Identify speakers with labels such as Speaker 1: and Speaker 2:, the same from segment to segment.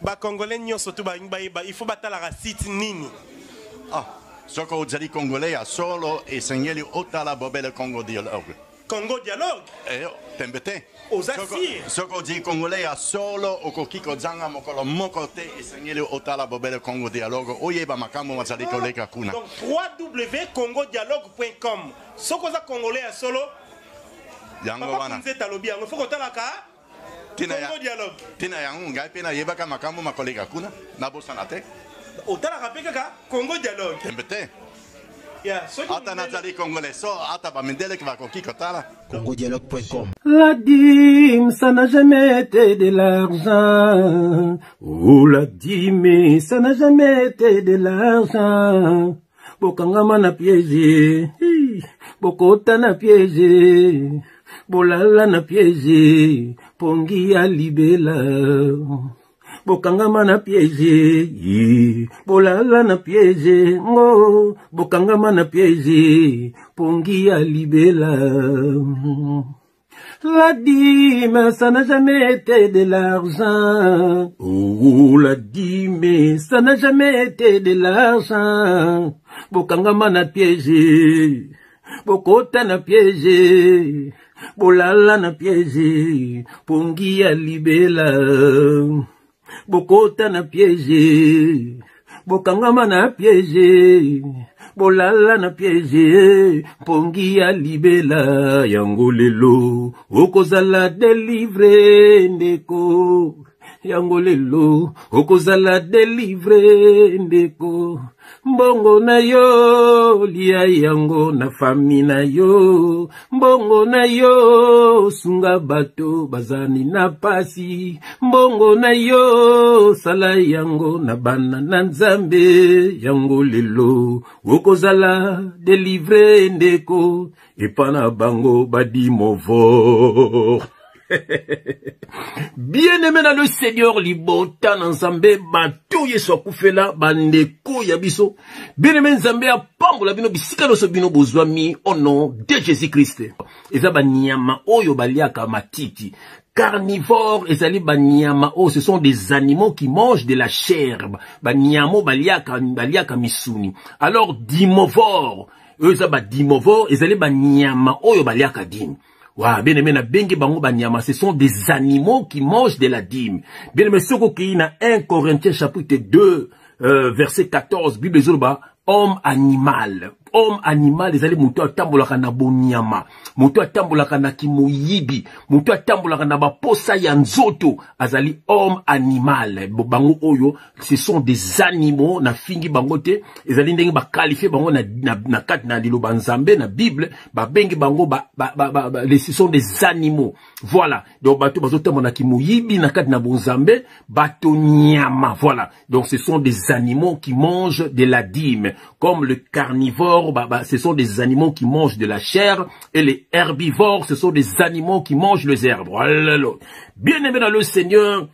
Speaker 1: Ba Congolais nyonso tu ba il faut battre la site nini.
Speaker 2: Ah, soko ozali Congolais a solo e segneli otala bobele Congo dialogue.
Speaker 1: Congo dialogue.
Speaker 2: Tembete.
Speaker 1: Osasir.
Speaker 2: Soko ozali Congolais a solo okokiko zanga mokolo mokote e segneli otala bobele Congo dialogue. Oyeba makambo mazali koleka kuna.
Speaker 1: Donc www.congodialogue.com. Soko za Congolais a solo.
Speaker 2: Yango wana.
Speaker 1: Nzeta lobi yango faut kotalaka.
Speaker 2: Tina yango ngai pe na yebaka makambo makoleka kuna na bosana te.
Speaker 1: Otalaka pe kaka Congo dialogue.
Speaker 2: Tembete.
Speaker 1: Yeah, so
Speaker 2: ata nazali Congolais so ata bamindele ki bakoki kotala.
Speaker 3: Congodialogue.com.
Speaker 4: La dîme, ça n'a jamais été de l'argent. Oh, la dîme, ça n'a jamais été de l'argent. Bokangama na piégé, Bokota na piégé, Bolala na piégé, Pongi a libela. Bokangama na piégé, Bolala na piégé, oh, Bokangama na piégé, Pongi a libela. La dîme, ça n'a jamais été de l'argent. Oh, la dîme, ça n'a jamais été de l'argent. Bokangama na piégé, Bokota na piégé, Bolala na piégé, Pongi a libela. Bokota na piégé, Bokangama na piégé, Bolala na piégé, Pongi a libela. Yango lelo, okozala délivrer ndeko. Yango lelo, okozala délivrer ndeko. Mbongo na yo, lia yango na fami na yo. Mbongo na yo, sunga bato bazani na pasi. Mbongo na yo, sala yango na bana na nzambe. Yango lelo, okozala délivrer ndeko. Epana bango badi movo. Bien-aimé dans le Seigneur, libota nzambe bato yeso akufela bandeko ya biso. Bien-aimé nzambe apambola bino bisika loso bino bozwami au nom de Jésus-Christ. Eza banyama oyo baliaka matiti. Carnivores, ezali banyama oh, ce sont des animaux qui mangent de la chair. Banyamo baliaka misuni. Alors dimorphes, eza dimorphes, ezali banyama oyo baliaka dîme. Wa bien aimé na bengi bango banyama, ce sont des animaux qui mangent de la dîme. Bien aimé soko ki na 1 Corinthiens chapitre 2 verset 14 Bible zoloba homme animal. Homme animal ezali mutu atambolaka na bonyama, mutu atambolaka na kimoyibi, mutu atambolaka na baposa ya nzoto, azali homme animal. Bango oyo, ce sont des animaux na fingi bango te, ezali ndenge ba qualifier bango na kat na liloba nzambe na Bible, ba bengi bango ce sont des animaux. Voilà. Donc bato bazotambo na kimoyibi na kat na bonzambe, bato nyama. Voilà. Donc ce sont des animaux qui mangent de la dîme, comme le carnivore. Ce sont des animaux qui mangent de la chair, et les herbivores, ce sont des animaux qui mangent les herbes. Bien aimé dans le Seigneur,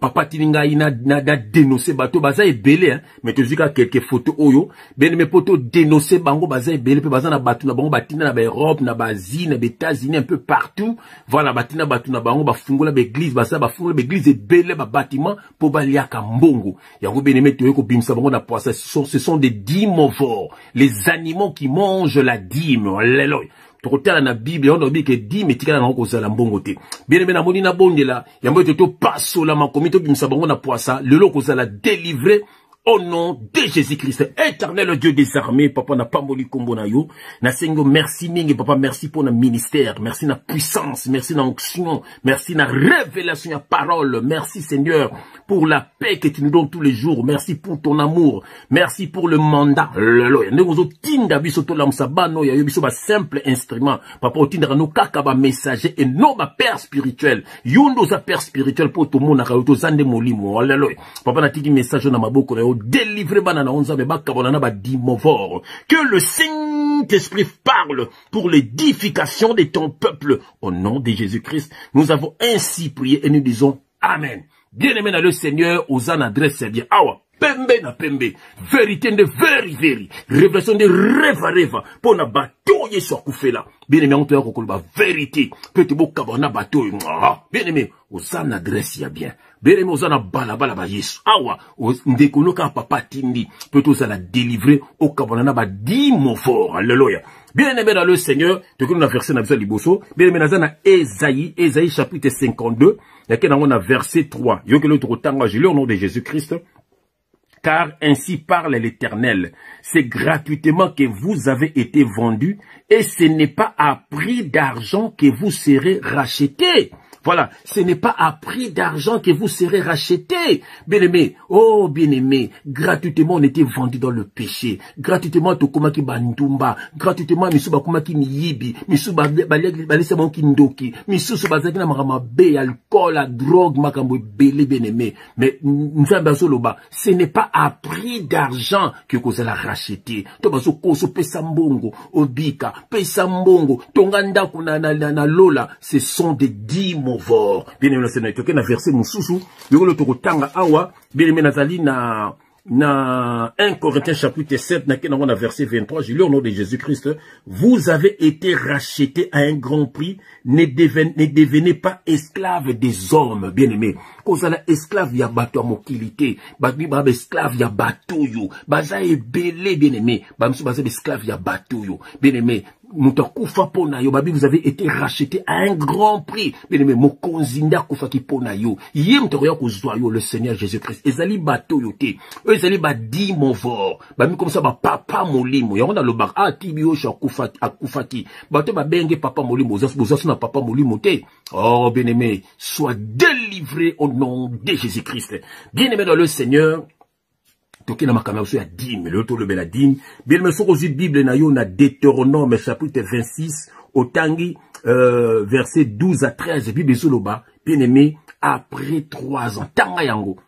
Speaker 4: Papa Tininga ina da dénoncer bato baza ebele hein, mais tu dis quelques photos oyo bien aimé poto dénoncer bango baza ebele pe baza na bato na bango batina na ba Europe na ba Asie na ba États-Unis un peu partout. Voilà batina bato na bango bafungola ba église basa bafungola ba église ebele ba bâtiment po baliaka mbongo. Yango bien aimé to yeko bimsa bango na poisa, ce sont des dimorphes, les animaux qui mangent la dîme. Alléluia. Tokotala na Bible on doit que dîme etikala na kozala mbongo te. Bien aimé na moni na bondela yambo to pasola makomito bimsa bango na poisa lelo kozala délivrer au nom de Jésus-Christ. Éternel Dieu des armées, papa na pamboli kombo na yo. Na sengo merci mingi papa, merci pour na ministère, merci na puissance, merci na onction, merci na révélation ya parole. Merci Seigneur pour la paix que tu nous donnes tous les jours. Merci pour ton amour. Merci pour le mandat. Nous tinda biso to la msabano ya yo biso ba simple instrument. Papa otinda no kaka ba messager et non ba père spirituel. Yundo za père spirituel pour tout monde na to zande molimo. Alléluia. Papa na tiki message na maboko na délivrer banana onza be bakabona ba dimorphes. Que le Saint-Esprit parle pour l'édification de ton peuple au nom de Jésus-Christ. Nous avons ainsi prié et nous disons amen. Bien-aimé dans le Seigneur, aux adresse bien. Awa pembe na pembe, vérité de very, révélation de reva, pour na bateau yeso akufela. Bien-aimé on te yakokoloba vérité, peut te bokabona bateau. Bien-aimé, aux adresse ya bien. Bien-aimé, ozana balabala ba Yesu. Awa, ndekonoka papa tindi, peut-être ça la délivrer au kabonana ba 10 mots forts. Alléluia. Bien-aimé dans le Seigneur, tu connais la verset dans le Liboso. Bien-aimé dans Ésaïe chapitre 52, il y a verset 3. Il y a que l'autre temps, j'ai lu au nom de Jésus-Christ. Car ainsi parle l'Éternel, c'est gratuitement que vous avez été vendus et ce n'est pas à prix d'argent que vous serez rachetés. Voilà, ce n'est pas à prix d'argent que vous serez rachetés. Bien-aimé, oh bien-aimé, gratuitement on était vendus dans le péché. Gratuitement tokomaki bandumba, gratuitement misuba komaki miyibi, misuba balesa mon kindoki, misusu bazaki na makama be alcool, la drogue makambo belé bien-aimé. Mais nzamba soloba, ce n'est pas à prix d'argent que vous allez racheter. Tobaso koso pesa mbongo, obika, pesa mbongo, tonganda kuna na lola, ce sont des 10 mots. Bien aimé, c'est na verset mususu, yolo to tanga awa, bien aimé nazali na 1 Corinthiens chapitre 7 na verset 23, j'ai lu au nom de Jésus-Christ, vous avez été rachetés à un grand prix, ne devenez pas esclaves des hommes, bien aimé. Kozala esclave ya bato ya mokilité, ba esclave ya bato yo, baza ebele bien aimé, ba msu baza esclave ya bato yo, bien aimé. Mutakufa pona yo, babi vous avez été racheté à un grand prix. Bien aimé, mokonzinda kufa ki pona yo. Yé mtokoya kuzwa yo le Seigneur Jésus-Christ. Ezali bato yo te. Ezali ba di movor. Babi comme ça ba papa molimo. Ya on a le bar atibio sha akufaki. Bato ba benge papa molimo. Bozasu na papa molimo te. Oh bien aimé, sois délivré au nom de Jésus-Christ. Bien aimé dans le Seigneur. Toki na makama aussi à dîme, le tour de la dîme. Bien, mais sur aussi Bible na yo na Deutéronome chapitre 26 au tangi verset 12 à 13 Bible sur le bas. Bien aimé, après 3 ans, tanga yango.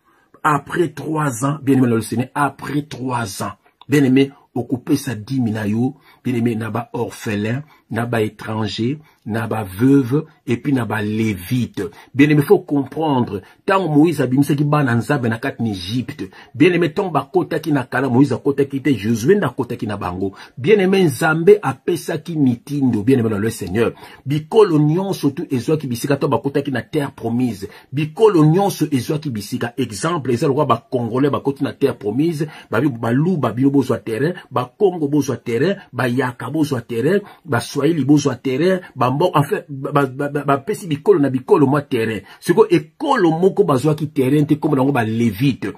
Speaker 4: Après 3 ans, bien aimé le Seigneur, après 3 ans. Bien aimé, occuper sa dîme na yo, bien aimé naba orphelin, naba étranger, naba veuve et puis naba lévite. Bien aimé, faut comprendre, tant Moïse a bimse ki bananzabe na kat en Égypte. Bien aimé, tant ba kota ki na kala Moïse a kota ki te Josué na kota ki na bango. Bien aimé, Nzambe a pesa ki mitindo, bien aimé dans le Seigneur. Bikolo nyonso tu ezwa ki bisika to ba kota ki na terre promise. Bikolo nyonso ezwa ki bisika. Exemple, ezwa roi ba Congolais ba kota na terre promise, ba lu ba bino bozwa terrain, ba Congo bozwa terrain, ba Yaka bozwa terrain, ba Swahili bozwa terrain, ba mbo en fait ba pesi bikolo na bikolo mo terrain. Siko ekolo moko bazwa ki terrain te comme nango ba lévite.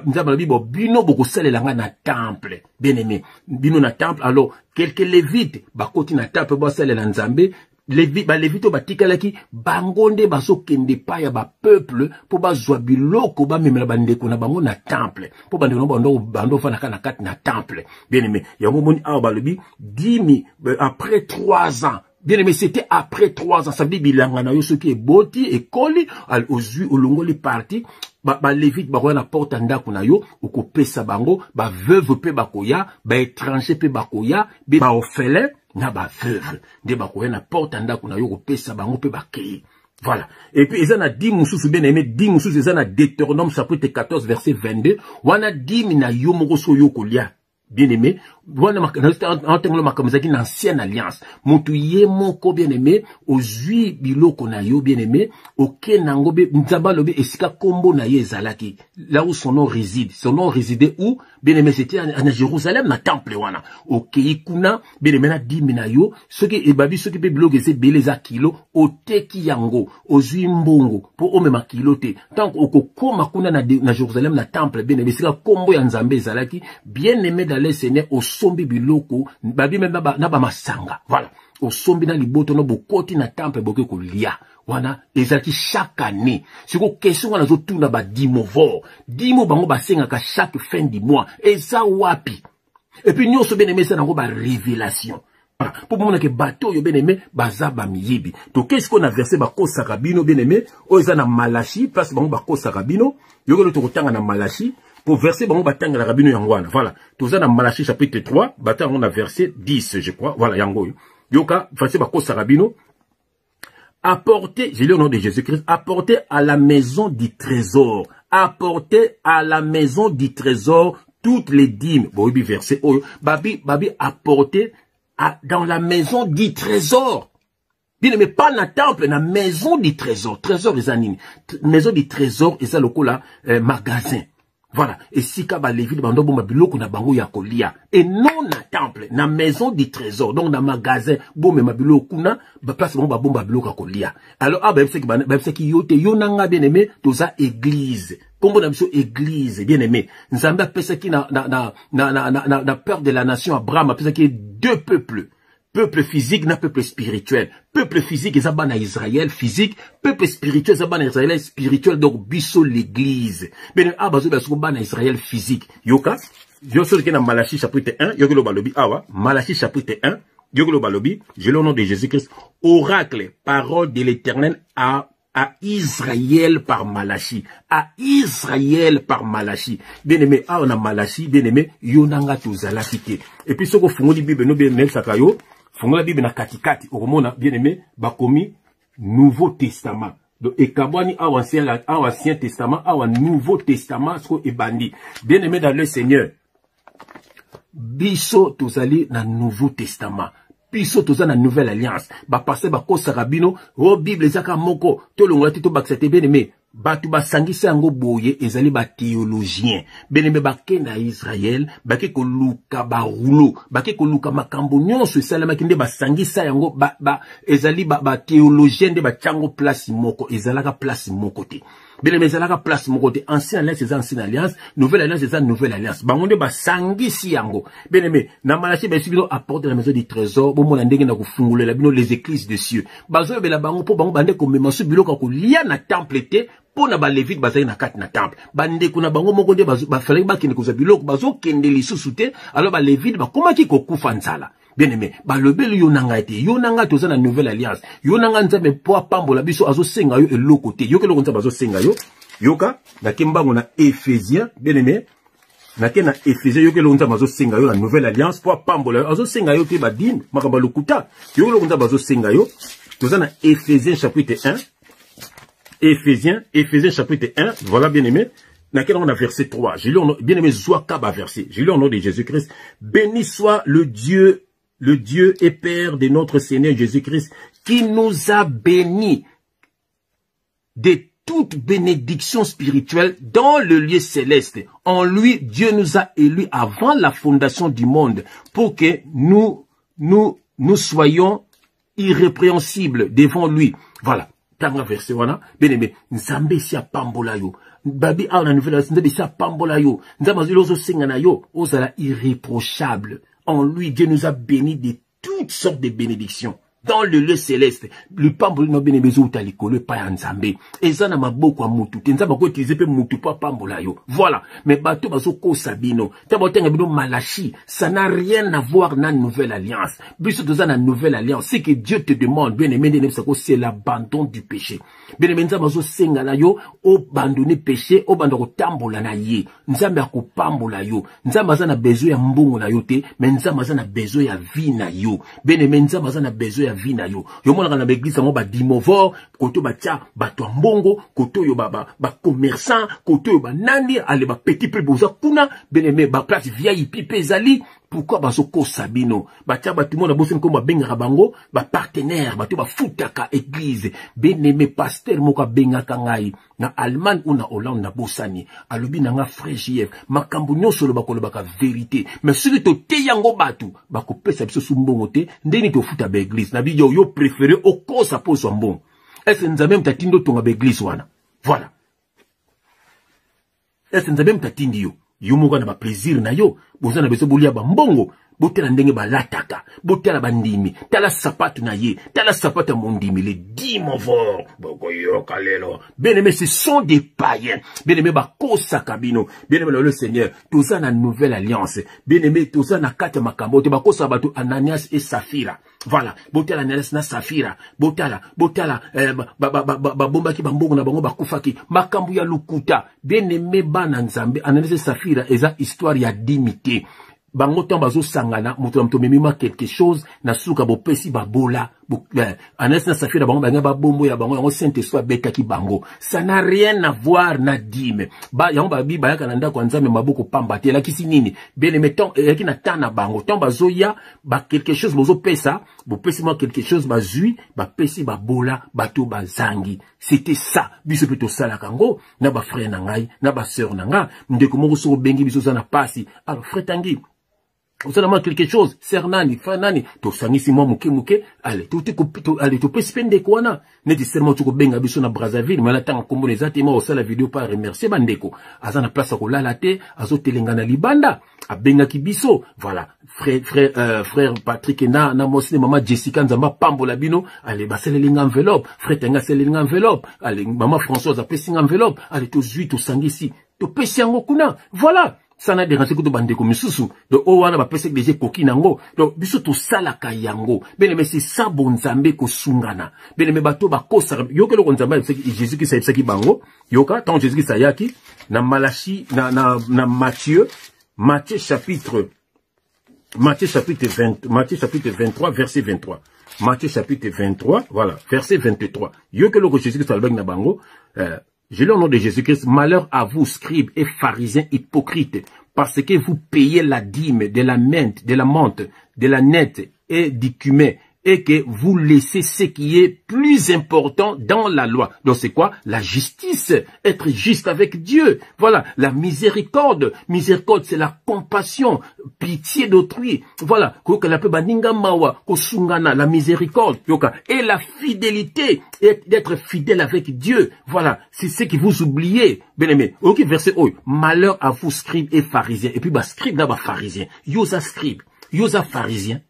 Speaker 4: Nzamba bibo bino boko salelanga na temple. Bien aimé, bino na temple. Alors quelques lévites ba koti na temple ba salela Nzambe. Lévite ba tikalaki bangonde baso kende pa ya ba peuple po bazwa biloko ba memela bandeko na bango na temple po bandeko bando fa na kati na temple. Bien aimé, yango moni awa balobi 10 après 3 ans. Bien aimé, c'était après 3 ans. Ça veut dire bilanga na yo soki eboti ekoli al ozui olongo li parti ba lévite ba na porte ndako na yo okopesa bango ba veuve pe bakoya, ba étranger pe bakoya, ba orphelin na ba veuve de bakoya na porte ndako na yo kopesa bango pe bakei. Voilà. Et puis, ils en a 10 moussous, bien aimé, 10 moussous, ils en a Deutéronome, chapitre 14, verset 22. On a 10 mina yo moroso yo kolia. Bien aimé, en ancienne alliance, montouye moko bien aimé, aux huit biloko na yo bien aimé, ok nango be nzamba lobe esika kombo na ye zalaki, là où son nom réside. Son nom résidait où? Bien aimé, c'était à Jérusalem, na temple wana. Ok ikuna, bien aimé na di minayo, ce qui est babi, ce qui peut bloquer c'est beleza kilo, o teki yango, aux huit mbongo, pour ome ma kilo te. Tant oko koma kuna na Jérusalem na temple, bien aimé, sika kombo ya nzambe zalaki, bien aimé dans les Seigneur, au sombi biloko, babi même naba masanga. Voilà. Au sombi na liboto no bokoti na temple boke ko lia. Wana, ezaki chaque année. C'est quoi question wana zo tuna ba dimo vor. Dimo bango ba sengaka chaque fin du mois. Eza wapi. Et puis nyonso bien aimé ça nango ba révélation. Voilà. Pour mon que bateau yo bien aimé baza ba miyibi. Donc qu'est-ce qu'on a versé ba kosa rabino bien aimé? O eza na Malachi, place bango ba kosa rabino. Yo ko to kotanga na Malachi. Pour verser, bon, batang la rabino yangwana. Voilà. Tout ça dans Malachi chapitre 3, batang on a verset 10, je crois. Voilà, yango. Yoka, verset bako sarabino. Apportez, j'ai lu au nom de Jésus-Christ, apportez à la maison du trésor. Apportez à la maison du trésor toutes les dîmes. Bon, oui, verset, oh, babi, apportez dans la maison du trésor. Bien aimé, pas na temple, na maison du trésor. Trésor les anines. Maison du trésor, et ça le coup là, magasin. Voilà. Et si kaba levi de bando bomba biloko na bango ya kolia. Et non na temple, na maison du trésor. Donc na magasin, bombe ma biloko na, ba place bomba bomba biloko kolia. Alors, ah, c'est qui yote, yonanga bien aimé, tout ça église. Combo na biso église, bien aimé. Nzamba pesa qui na peur de la nation Abraham, pesa qui deux peuples. Peuple physique na peuple spirituel. Peuple physique, ils abandonnent à Israël physique. Peuple spirituel, ils abandonnent à Israël spirituel. Donc, biso l'église. Mais, bazo à Israël physique. Yoka, yoso qui na Malachi chapitre 1, yokelo balobi, awa, Malachi chapitre 1, yokelo balobi, je le nom de Jésus-Christ, oracle, parole de l'Éternel à Israël par Malachi. À Israël par Malachi. Bien aimé, on a Malachi, bien aimé, yonanga tozala kite. Et puis, ce qu'on fait, la Bible, nous, bien aimé, sakayo, font la Bible na katikati, au moment, bien aimé, bakomi, Nouveau Testament. Donc, et kabwani, à Ancien Testament, à Nouveau Testament, ce qu'on est bandit. Bien aimé dans le Seigneur. Biso tozali na Nouveau Testament. Biso toza na Nouvelle Alliance. Ba passer ba kosa rabino, o Bible zaka moko, to longola tito baksete bien aimé. Batu ba sangisa yango boye ezali ba théologien. Bien aimé ba kena Israël, ba ke ko luka ba roulo, ba ke ko luka makambo nyonso salama kinde ba sangisa yango ezali ba théologien de ba chango place moko, ezalaka place moko te. Bien aimé ezalaka place moko te. Ancienne alliance c'est ancienne alliance, nouvelle alliance c'est nouvelle alliance. Bangonde ba sangisi yango. Bien aimé, na Malachi ba sibino apporte la maison du trésor, bo mona ndenge na kufungulela bino les églises des cieux. Bazo be la bango po bango bande ko memanso biloko ko lia na temple te. Pour na ba levite bazali na kati na temple. Bande kuna bango moko nde ba fallait ba kende ko za biloko bazo kende lisusu te. Alors ba levite ba komaki ko kufa nzala. Bien aimé, ba lobeli yonanga ete, yonanga toza na nouvelle alliance. Yonanga nzambe po pambola biso azo senga yo eloko te. Yoke eloko nzambe azo senga yo. Yoka na kembango na Éphésiens, bien aimé. Na ke na Éphésiens yoke eloko nzambe azo senga yo la nouvelle alliance po pambola azo senga yo te ba din makamba lokuta. Yoke eloko nzambe azo senga yo. Toza na Éphésiens chapitre 1. Éphésiens chapitre 1, voilà bien aimé, on a verset 3, je lis bien aimé, Zouakaba verset, je lis au nom de Jésus-Christ, béni soit le Dieu et Père de notre Seigneur Jésus-Christ, qui nous a bénis de toute bénédiction spirituelle dans le lieu céleste. En lui, Dieu nous a élus avant la fondation du monde, pour que nous soyons irrépréhensibles devant lui. Voilà. Tanga verset wana bien aimé nzambe si pambola yo babi a na nouvelle nzambe si pambola yo nzambe zo senga na yo ozala irréprochable. En lui Dieu nous a bénis de toutes sortes de bénédictions dans le lieu céleste. Le pambola no bien bezo utalikolo pa ya nzambe ezana maboko a mutu te nzambe ko utiliser pe mutu pa pambola yo. Voilà, mais bato bazo ko sabino tabotenga bino Malachi, ça n'a rien à voir na nouvelle alliance. Biso toza na nouvelle alliance, c'est que Dieu te demande bien aimé de c'est l'abandon du péché. Bien aimé nzambe zo senga na yo abandonner péché, abandonner tambola na ye. Nzambe akopambola yo. Nzambe azana besoin ya mbongo na yo te, mais nzambe azana besoin ya vie na yo. Bien aimé nzambe azana besoin ya vie na yo. Yo mona na l'église mo ba dimovor, koto ba tia bato mbongo, koto yo ba commerçant, koto yo ba nani, ale ba petit peu boza kuna, bien aimé ba place VIP pezali. Pourquoi baso ko sabino batia batu mona bosen ko ba benga bango ba partenaire batu ba futaka église bien aimé pasteur moko benga kangai na Allemagne ou na Hollande na bosani alobi na nga frère JF makambo nyonso lo bakolo ka vérité mais celui to te yango batu bako pesa biso sumbongo te ndeni to futa ba église na biyo yo préféré o ko sa poso mbongo est-ce nzambe mtatindo tonga ba église wana voilà est-ce nzambe mtatindi yo yo moko na ba plaisir na yo bozana beso bolia ba mbongo botela ndenge balataka botela bandimi tala sapatu na ye tala sapatu mondimi les dimovor bokoyo kalelo bien aimé ce sont des païens bien aimé ba kosa kabino bien aimé le Seigneur toza na nouvelle alliance bien aimé toza na kata makambo te ba kosa batu Ananias et Saphira. Voilà, botala Ananias na Saphira botala bomba ki bambongo na bango bakufaki makambo ya lukuta bien aimé bana nzambe Ananias et Saphira eza histoire ya dimité. Bango temps bazo sangana moto mto memima quelque chose na suka bopesi babola Anas na safira bango banga ba bombo ya bango yango Saint-Esprit beta ki bango. Ça n'a rien à voir na dime. Ba yango ba bi ba yaka nanda kwa nzambe maboko pamba te la kisi nini. Bien mettons yaki na tana bango. Tant bazoya ba quelque chose bozo pesa, bo pesi moi quelque chose ba zui, ba pesi ba bola, ba to ba zangi. C'était ça. Biso peto sala kango na ba frère na ngai, na ba sœur na nga, ndeko moko so bengi biso za na pasi. Alors frère Tanguy, vous avez quelque chose, Cernani, Fanani, to sangisi moi muke, allez, allez, to pespende kwana, ne dis seulement tu ko benga biso na Brazzaville, mais là tant comme les atéma au la vidéo pas remercier bandeko, azana place ko la laté, azo telengana libanda, a benga ki biso, voilà, frère Patrick na mosine maman Jessica nzamba pambola bino, allez, ba selelinga enveloppe, frère Tenga selelinga enveloppe, allez, maman Françoise a pesinga enveloppe, allez, to zui to sangisi, to pesi yango kuna, voilà. Ça n'a dérangé que de bande comme sous de owana ba pese déjà kokinango donc biso to sala kayango bene mais c'est ça bon nzambe ko sungana bene mais bato ba kosa yoka lo nzambe Jésus qui sa ki bango yoka tant Jésus qui sa yaki na Malachi na Matthieu chapitre 23 verset 23 Matthieu chapitre 23 voilà verset 23 yoka lo Jésus qui sa na bango je lis au nom de Jésus-Christ, malheur à vous, scribes et pharisiens hypocrites, parce que vous payez la dîme de la menthe, de la nette et du cumin, et que vous laissez ce qui est plus important dans la loi. Donc c'est quoi? La justice, être juste avec Dieu. Voilà, la miséricorde. Miséricorde, c'est la compassion, pitié d'autrui. Voilà, la miséricorde. Et la fidélité, d'être fidèle avec Dieu. Voilà, c'est ce que vous oubliez. Bien aimé, ok, verset 1. Malheur à vous, scribes et pharisiens. Et puis, scribes, là, pharisiens. Yosa scribe, yosa pharisien.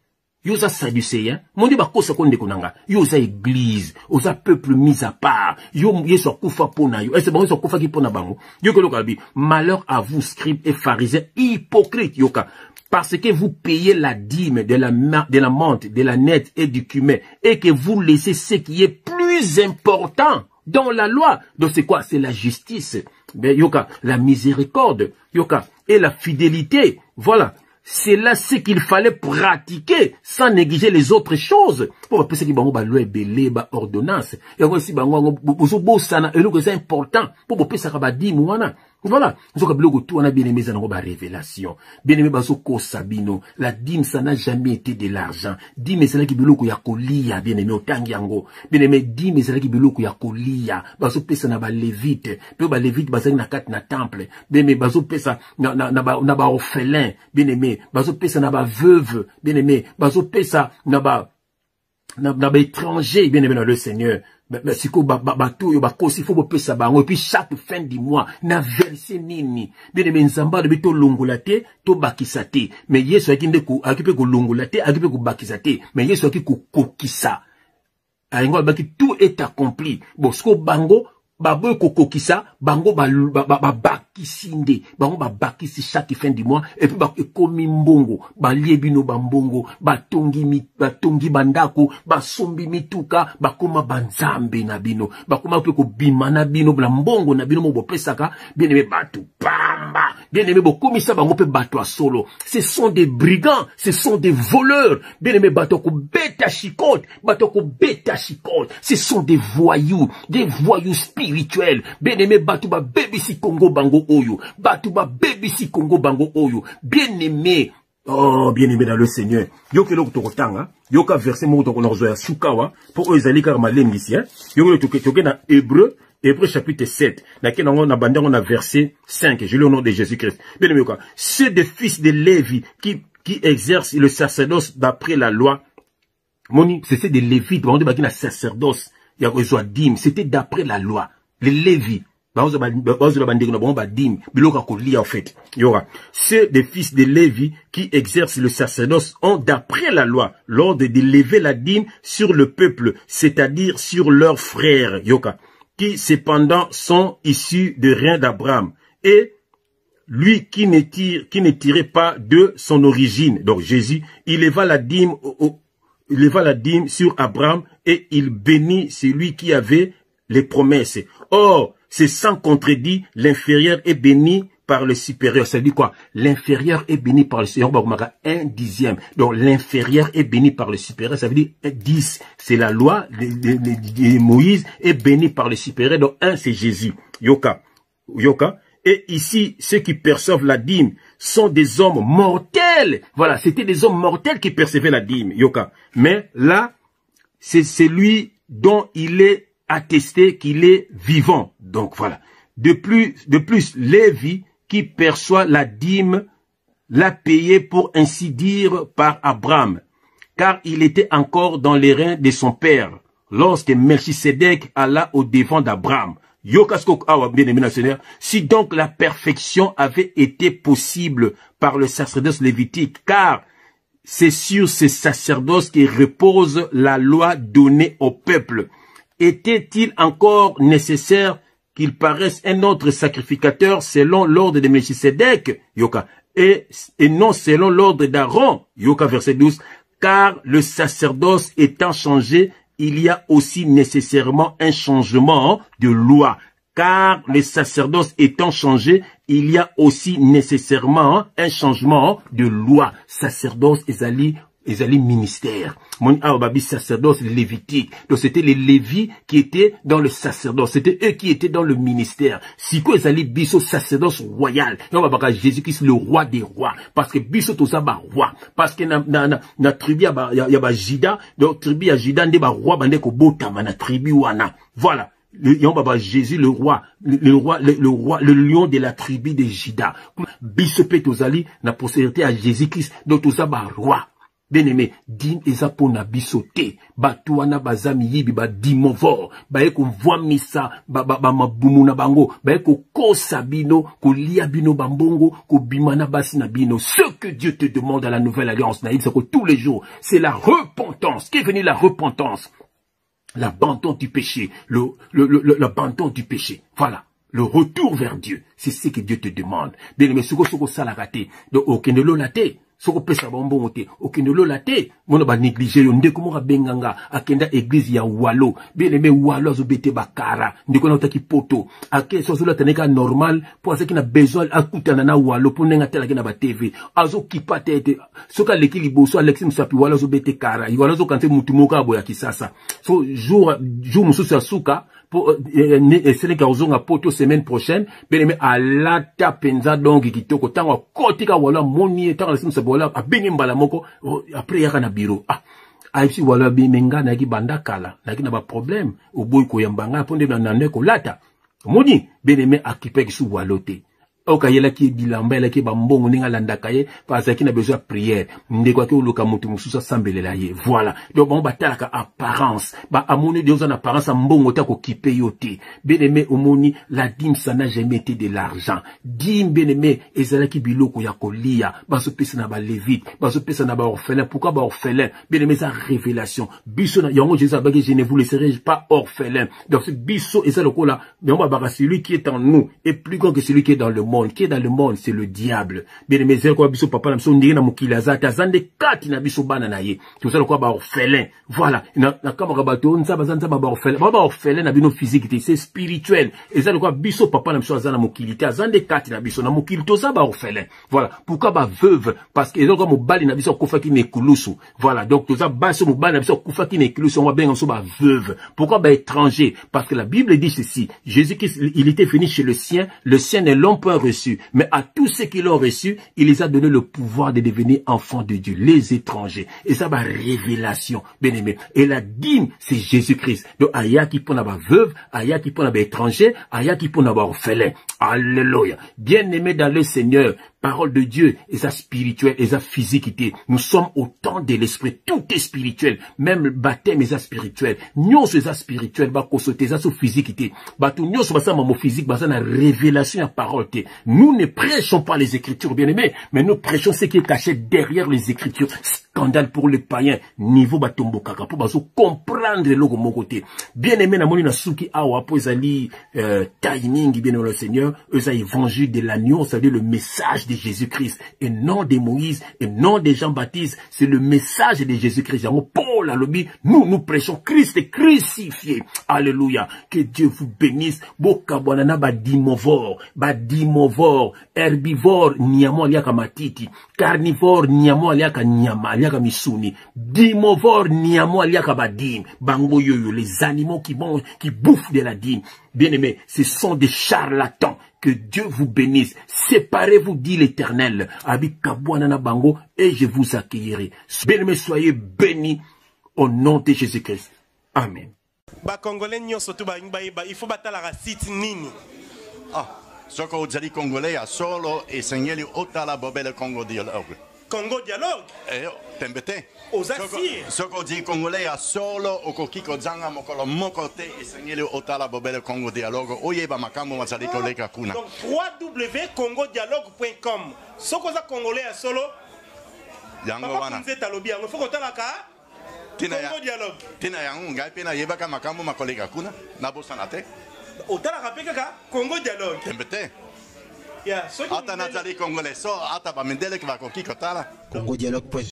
Speaker 4: Yosa sadducéen, mon dieu bakosa konde konanga, yosa église, yosa peuple mis à part, yeso kufa pona yo, c'est bon yeso kufa ki pona bango, yoko lokabi, malheur à vous scribes et pharisiens hypocrites yoka, parce que vous payez la dîme de la menthe, de la nette et du cumin, et que vous laissez ce qui est plus important dans la loi. Donc c'est quoi? C'est la justice, ben, yoka, la miséricorde, yoka, et la fidélité, voilà. C'est là ce qu'il fallait pratiquer sans négliger les autres choses. Pour penser que bango ba loi belé ba ordonnance. Et aussi bango bozo sana et c'est important pour penser ka ba di mwana. Voilà, nous avons tout on a bien aimé ça ba révélation. Bien aimé bazo ko sabino, la dîme ça n'a jamais été de l'argent. Dîme c'est là qui biloko ya kolia bien aimé otangi yango. Bien aimé dîme c'est là qui biloko ya kolia. Bazo pesa na ba lévite, pe ba lévite bazali na kat na temple. Bien aimé bazo pesa na ba orphelin, bien aimé bazo pesa na ba veuve, bien aimé bazo pesa na ba étranger, bien aimé dans le Seigneur. Si ko bato yo bakosi faut pesa bango et puis chaque fin du mois na verser nini bien aimé nzamba de beto longolate to bakisate mais Yesu akinde ko akipe ko longolate akipe ko bakisate mais Yesu akiko kokisa aingo baki tout est accompli bon sko bango babo kokokisa bango bakisinde bango bakisi chaque fin du mois et puis bakomi mbongo baliebino bambongo batongi bandako basombi mituka bakoma banzambe na bino bakoma pe ko bima na bino bla mbongo na bino mo bopesaka bien aimé batu pamba bien aimé bokomisa bango pe bato solo. Ce sont des brigands, ce sont des voleurs bien aimé bato ko beta chicote ce sont des voyous spirituel. Bien aimé Batouba baby si Congo bango oyo. Batouba baby si Congo bango oyo. Bien aimé. Oh, bien aimé dans le Seigneur. Yoke lo tokotanga. Yoka verset mo tokonorzoya sukawa. Pour eux ezali karma lengisi. Yoke toke na Hébreu chapitre 7. Na kena on a bandé on a verset 5. Je lis au nom de Jésus-Christ. Bien aimé yoka. Ceux des fils de Lévi qui exercent le sacerdoce d'après la loi. Moni, c'est des Lévites. On dit qu'il y a un sacerdoce. C'était d'après la loi. Les Lévis. Ceux des fils de Lévi qui exercent le sacerdoce ont d'après la loi l'ordre de lever la dîme sur le peuple, c'est-à-dire sur leurs frères, qui cependant sont issus de rien d'Abraham. Et lui qui ne tirait pas de son origine, donc Jésus, il leva la dîme sur Abraham et il bénit celui qui avait les promesses. Or, c'est sans contredit, l'inférieur est béni par le supérieur. Ça dit quoi? L'inférieur est béni par le supérieur. 1/10. Donc l'inférieur est béni par le supérieur. Ça veut dire 10. C'est la loi de Moïse est béni par le supérieur. Donc 1 c'est Jésus. Yoka. Et ici, ceux qui perçoivent la dîme sont des hommes mortels. Voilà, c'était des hommes mortels qui percevaient la dîme. Yoka. Mais là, c'est celui dont il est attesté qu'il est vivant. Donc voilà. De plus, Lévi qui perçoit la dîme l'a payé pour ainsi dire par Abraham, car il était encore dans les reins de son père, lorsque Melchisédek alla au devant d'Abraham. Si donc la perfection avait été possible par le sacerdoce lévitique, car c'est sur ce sacerdoce qui repose la loi donnée au peuple, était-il encore nécessaire qu'il paraisse un autre sacrificateur selon l'ordre de Melchisédek, et non selon l'ordre d'Aaron, verset 12, car le sacerdoce étant changé, il y a aussi nécessairement un changement de loi. Car le sacerdoce étant changé, il y a aussi nécessairement un changement de loi. Sacerdoce ezali ministère. Mon ababi sacerdoce lévitique. Donc c'était les Lévis qui étaient dans le sacerdoce. C'était eux qui étaient dans le ministère. Si quoi ezali biso sacerdoce royal. Non babaka Jésus-Christ le roi des rois. Parce que biso toza ba roi. Parce que na tribu ya ba Jida. Donc tribu ya Jida nde ba roi bande ko botama na tribu wana. Voilà. Jésus le roi, le lion de la tribu de Jida. Biso pe tozali na postérité à Jésus-Christ. Donc toza ba roi. Bien-aimé, din ezapo na bisote, batuana bazami yibi ba dimovor, baeko vwamisa, mabumu na bango, baeko kosa bino, ko lia bino bambongo, ko bimana basi na bino. Ce que Dieu te demande à la nouvelle alliance, naïd, c'est que tous les jours, c'est la repentance. Qu'est venue la repentance? L'abandon du péché, l'abandon du péché. Voilà. Le retour vers Dieu. C'est ce que Dieu te demande. Bien-aimé, soko salagate, donc, okendelo late. Soko pesa bonbon te, okendelo late, mona ba négliger yo, ndeko mo benganga, akenda église ya walo, bien aimé walo zo bete bakara, ndeko na otaki poto, ake so la taneka normal, pour ce qui na besoin akutana na walo, pour nenga tela na ba TV, azo kipa tete, soka leki liboso Alexis Musapi walo zo bete kara, walo zo kante mutu moka boya kisasa. So jour mususu asuka, pour Sénégal ozonga poto semaine prochaine, bien aimé alata penza donc kitoko tanga kotika wala moni tanga Alexis voilà abenge mbala moko après yaka na bureau aipsi wala bimenga na ki bandakala na ki na ba problème oboy ko yambanga ponde na ndeko lata moni beneme akipe ki su walote okayela ki bilamba ela ki bambongo ninga landaka ye parce qu'il a besoin de prière ndeko ki oluka mutu mususa sambelela ye voilà donc bon batalaka apparence ba amoni Dieu en apparence mbongo ta ko kipe yote beneme omoni la dîme ça n'a jamais été de l'argent dîme beneme ezala ki biloko ya kolia baso pesa na ba lévite baso pesa na ba orphelin pourquoi ba orphelin beneme sa révélation biso na yango Jésus abaki je ne vous laisserai pas orphelin donc ce biso ezala ko la yango ba celui qui est en nous est plus grand que celui qui est dans le monde. Qui est dans le monde, c'est le diable. Bien aimé, c'est quoi biso papa na biso ndinga na mukila zande kati na biso bana na ye. Tout ça quoi ba orphelin. Voilà. Na kamera bato nza bazanza ba orphelin. Ba orphelin na bino physique, c'est spirituel. Et ça quoi biso papa na biso azana mukilité, zande kati na biso na mukilito za ba orphelin. Voilà. Pourquoi ba veuve? Parce que ezoko mobali na biso kufa ki nekulusu. Voilà. Donc tout ça baso mobali na biso kufa ki nekulusu, on va bien so ba veuve. Pourquoi ba étranger? Parce que la Bible dit ceci. Jésus-Christ, il était venu chez le sien ne l'ont pas reçu, mais à tous ceux qui l'ont reçu, il les a donné le pouvoir de devenir enfants de Dieu, les étrangers. Et ça va révélation, bien aimé. Et la dîme, c'est Jésus-Christ. Donc, aya qui pour n'avoir veuve, aya qui pour n'avoir étranger, aya qui pour n'avoir orphelin. Alléluia. Bien aimé dans le Seigneur, parole de Dieu, et sa spirituelle, et sa physiquité. Nous sommes au temps de l'esprit. Tout est spirituel. Même le baptême est spirituel. Nous sommes spirituel, bah, côté, ça, sa physiquité. Bah, tout, nous sommes ça, mon physique, bah, ça, la révélation à parole. Nous ne prêchons pas les Écritures, bien aimés, mais nous prêchons ce qui est caché derrière les Écritures. Scandale pour les païens. Niveau batombo kaka, pour baso comprendre le logo mon côté. Bien aimé, na moni na suki awa, po ezali, timing, bien aimé le Seigneur, eza évangile de l'agneau, c'est-à-dire le message de Jésus-Christ, et non de Moïse, et non de Jean-Baptiste, c'est le message de Jésus-Christ. Paul a lobby, nous prêchons Christ crucifié. Alléluia. Que Dieu vous bénisse. Boka bonana ba dimovor, dimorphe, herbivore, nyamo aliaka matiti, carnivore, nyamo aliaka nyama, aliaka misuni, dimorphe, nyamo aliaka badim, bango yoyo, les animaux qui bouffent de la dîme. Bien-aimés, ce sont des charlatans. Que Dieu vous bénisse. Séparez-vous, dit l'Éternel. Abikabouanana bango, et je vous accueillerai. Bien-aimés, soyez bénis au nom de Jésus-Christ. Amen.
Speaker 1: Ba Congolais nyonso tu ba il faut batala la site nini.
Speaker 2: Soko ozali Congolais ya solo et sengeli otala bobele Congo dialogue.
Speaker 1: Congo dialogue.
Speaker 2: Tembete.
Speaker 1: Soko
Speaker 2: ozali Congolais ya solo okoki kozanga mokolo moko te et sengeli otala bobele Congo dialogue. Oyeba makambo mazali koleka kuna.
Speaker 1: Donc www.congodialogue.com. Soko za Congolais ya solo.
Speaker 2: Yango wana.
Speaker 1: Nzeta lobi yango foko talaka. Congo dialogue.
Speaker 2: Tina yango ngai pena yebaka makambo makoleka kuna na bosana te.
Speaker 1: Otala kapeka Congo dialogue.
Speaker 2: Tembete.
Speaker 1: Ya,
Speaker 2: Ata nazali Congolais so ata ba mendele kwa kokiko tala.
Speaker 3: Congo dialogue.